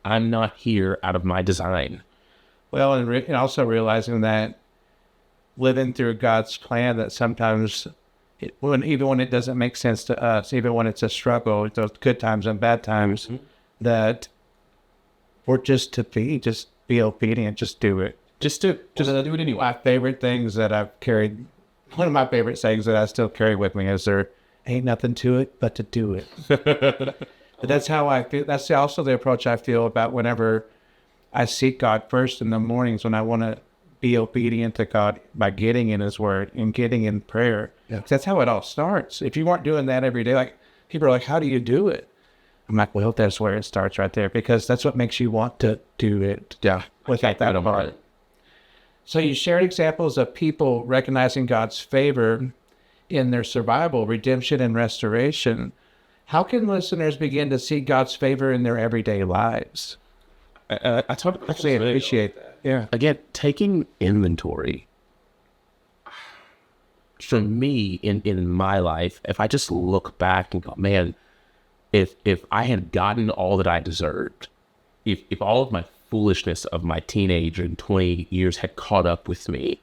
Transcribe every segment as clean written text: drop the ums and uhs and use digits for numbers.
I'm not here out of my design. Well, and also realizing that living through God's plan, that sometimes, even when it doesn't make sense to us, even when it's a struggle, those good times and bad times, that we're just be obedient, just do it. Just do it anyway. My favorite things that I've carried, one of my favorite sayings that I still carry with me is there ain't nothing to it but to do it. But that's how I feel. That's also the approach I feel about whenever I seek God first in the mornings, when I want to be obedient to God by getting in His Word and getting in prayer. Yeah. That's how it all starts. If you weren't doing that every day, like people are like, how do you do it? I'm like, well, that's where it starts right there, because that's what makes you want to do it. Yeah. Without that part. So you shared examples of people recognizing God's favor in their survival, redemption, and restoration. How can listeners begin to see God's favor in their everyday lives? I totally appreciate that. Yeah. Again, taking inventory. For me, in my life, if I just look back and go, man, if I had gotten all that I deserved, if all of my foolishness of my teenage and 20 years had caught up with me,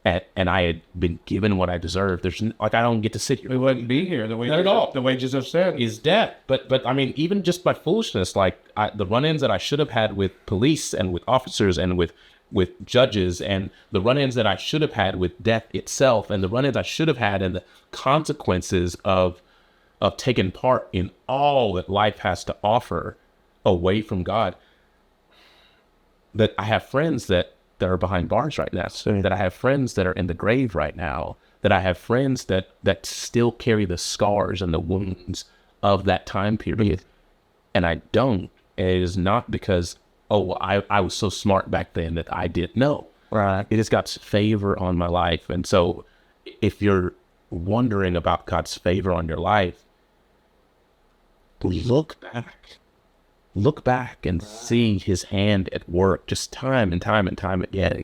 and I had been given what I deserved, I don't get to sit here. We wouldn't be here. Not at all. The wages of sin is death. But I mean, even just my foolishness, the run-ins that I should have had with police and with officers and with judges, and the run-ins that I should have had with death itself, and the run-ins I should have had, and the consequences of taking part in all that life has to offer away from God. That I have friends that are behind bars right now, that I have friends that are in the grave right now, that I have friends that still carry the scars and the wounds of that time period. And I don't. It is not because, I was so smart back then that I didn't know. Right. It has God's favor on my life. And so if you're wondering about God's favor on your life, look back and see His hand at work just time and time and time again.